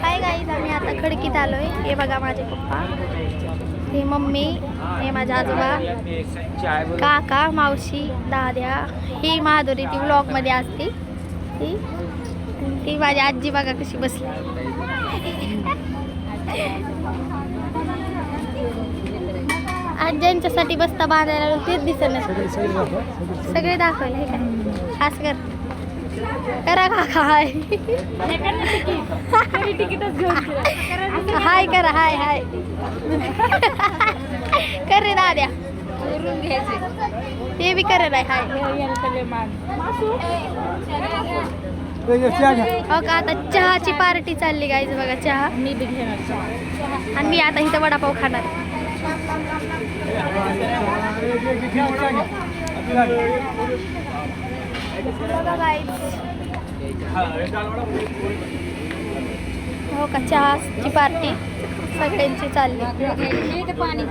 Hi guys, आम्ही आता खडकीत आलोय. हे बघा माझे पप्पा, हे मम्मी, हे माझे आजोबा, काका, मावशी, दाद्या, ही माधुरी, ती व्लॉग मध्ये असती ती माझी आजी बघा कशी बसली. आज्यांच्यासाठी बसता बांधायला तेच दिसत नाही. सगळे दाखवले हे काय खास कर करा काका. हाय हाय करा. हाय हाय कर रे दाद्या. ते बी कर नाही. हाय हो का. आता चहाची पार्टी चालली गाईज बघा. चहा मी बी घेणार चहा आणि मी आता इथं वडापाव खाणार. बघा गाईज हो का चहाची पार्टी सगळ्यांची चालली. पाणी